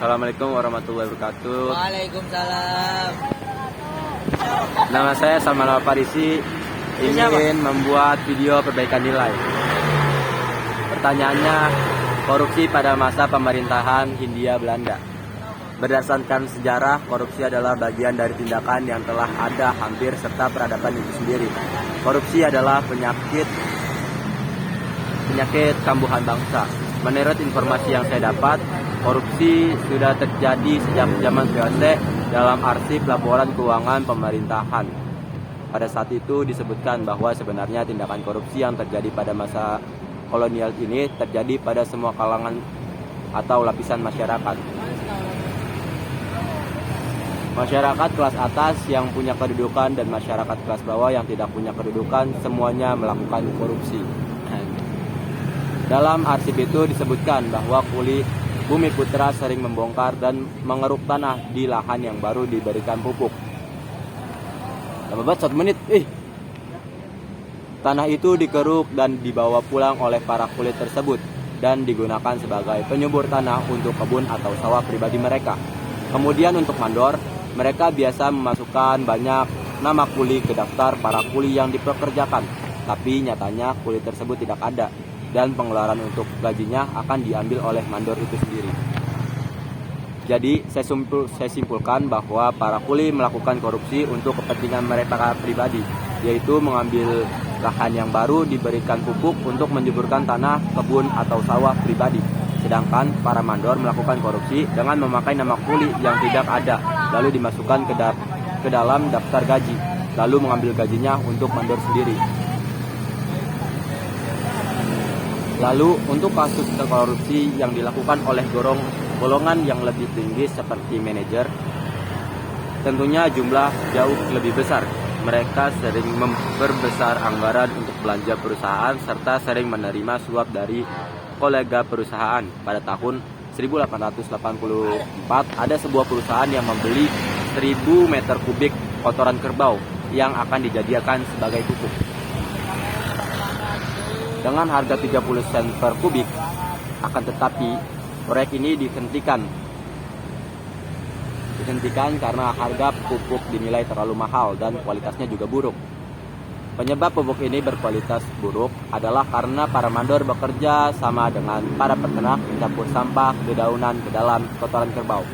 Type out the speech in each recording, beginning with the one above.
Assalamualaikum warahmatullahi wabarakatuh. Waalaikumsalam. Nama saya Salman Al-Farisi, ingin membuat video perbaikan nilai. Pertanyaannya, korupsi pada masa pemerintahan Hindia Belanda. Berdasarkan sejarah, korupsi adalah bagian dari tindakan yang telah ada hampir serta peradaban itu sendiri. Korupsi adalah penyakit kambuhan bangsa. Menurut informasi yang saya dapat, korupsi sudah terjadi sejak zaman VOC dalam arsip laporan keuangan pemerintahan. Pada saat itu disebutkan bahwa sebenarnya tindakan korupsi yang terjadi pada masa kolonial ini terjadi pada semua kalangan atau lapisan masyarakat. Masyarakat kelas atas yang punya kedudukan dan masyarakat kelas bawah yang tidak punya kedudukan, semuanya melakukan korupsi. Dalam arsip itu disebutkan bahwa kuli Bumi Putra sering membongkar dan mengeruk tanah di lahan yang baru diberikan pupuk. Lama banget 1 menit. Tanah itu dikeruk dan dibawa pulang oleh para kulit tersebut dan digunakan sebagai penyubur tanah untuk kebun atau sawah pribadi mereka. Kemudian untuk mandor, mereka biasa memasukkan banyak nama kuli ke daftar para kuli yang dipekerjakan. Tapi nyatanya kuli tersebut tidak ada dan pengeluaran untuk gajinya akan diambil oleh mandor itu sendiri. Jadi saya simpulkan bahwa para kuli melakukan korupsi untuk kepentingan mereka pribadi, yaitu mengambil lahan yang baru diberikan pupuk untuk menyuburkan tanah, kebun atau sawah pribadi. Sedangkan para mandor melakukan korupsi dengan memakai nama kuli yang tidak ada, lalu dimasukkan ke dalam daftar gaji, lalu mengambil gajinya untuk mandor sendiri. Lalu untuk kasus korupsi yang dilakukan oleh golongan yang lebih tinggi seperti manajer, tentunya jumlah jauh lebih besar. Mereka sering memperbesar anggaran untuk belanja perusahaan serta sering menerima suap dari kolega perusahaan. Pada tahun 1884 ada sebuah perusahaan yang membeli 1000 meter kubik kotoran kerbau yang akan dijadikan sebagai pupuk dengan harga 30 sen per kubik. Akan tetapi proyek ini dihentikan karena harga pupuk dinilai terlalu mahal dan kualitasnya juga buruk. Penyebab pupuk ini berkualitas buruk adalah karena para mandor bekerja sama dengan para peternak mencampur sampah dedaunan ke dalam kotoran kerbau.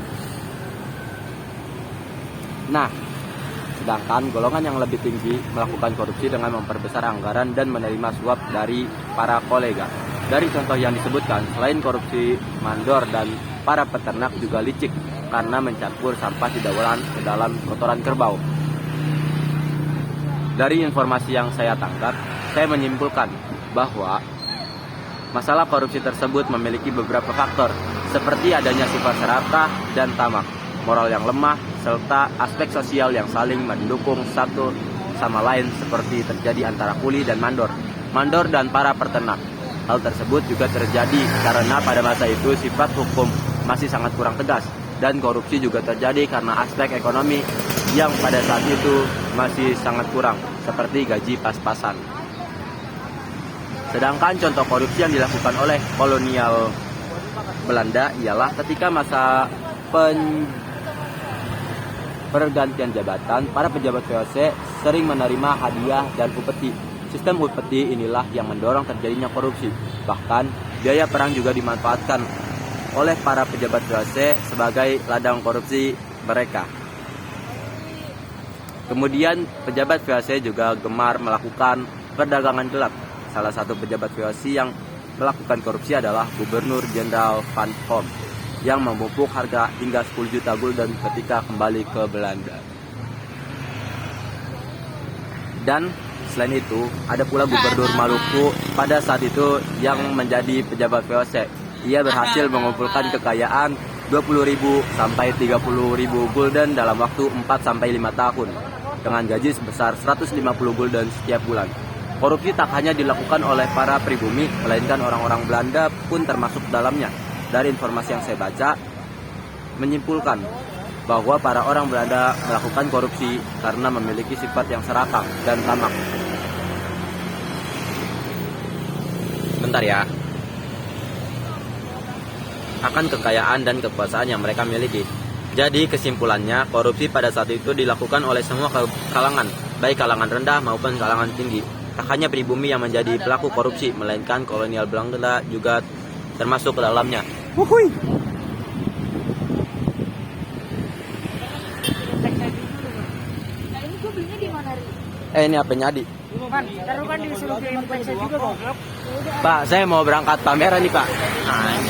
Sedangkan golongan yang lebih tinggi melakukan korupsi dengan memperbesar anggaran dan menerima suap dari para kolega. Dari contoh yang disebutkan, selain korupsi, mandor dan para peternak juga licik karena mencampur sampah dedaunan ke dalam kotoran kerbau. Dari informasi yang saya tangkap, saya menyimpulkan bahwa masalah korupsi tersebut memiliki beberapa faktor, seperti adanya sifat serakah dan tamak, moral yang lemah, serta aspek sosial yang saling mendukung satu sama lain seperti terjadi antara kuli dan mandor dan para peternak. Hal tersebut juga terjadi karena pada masa itu sifat hukum masih sangat kurang tegas dan korupsi juga terjadi karena aspek ekonomi yang pada saat itu masih sangat kurang, seperti gaji pas-pasan. Sedangkan contoh korupsi yang dilakukan oleh kolonial Belanda ialah ketika masa pergantian jabatan, para pejabat VOC sering menerima hadiah dan upeti. Sistem upeti inilah yang mendorong terjadinya korupsi. Bahkan, biaya perang juga dimanfaatkan oleh para pejabat VOC sebagai ladang korupsi mereka. Kemudian, pejabat VOC juga gemar melakukan perdagangan gelap. Salah satu pejabat VOC yang melakukan korupsi adalah Gubernur Jenderal Van Holm, yang memupuk harga hingga 10 juta gulden ketika kembali ke Belanda. Dan selain itu, ada pula Gubernur Maluku pada saat itu yang menjadi pejabat VOC. Ia berhasil mengumpulkan kekayaan 20.000 sampai 30.000 gulden dalam waktu 4 sampai 5 tahun dengan gaji sebesar 150 gulden setiap bulan. Korupsi tak hanya dilakukan oleh para pribumi, melainkan orang-orang Belanda pun termasuk dalamnya. Dari informasi yang saya baca, menyimpulkan bahwa para orang Belanda melakukan korupsi karena memiliki sifat yang serakah dan tamak. Bentar ya. akan kekayaan dan kekuasaan yang mereka miliki. Jadi kesimpulannya, korupsi pada saat itu dilakukan oleh semua kalangan, baik kalangan rendah maupun kalangan tinggi. Tak hanya pribumi yang menjadi pelaku korupsi, melainkan kolonial Belanda juga termasuk ke dalamnya. Wuhui. Nah ini gue belinya di mana, Ri? Ini apanya Adi? Man, taruh kan disuruh kirim pulsa juga, goblok. Pak, saya mau berangkat pameran nih Pak. Man,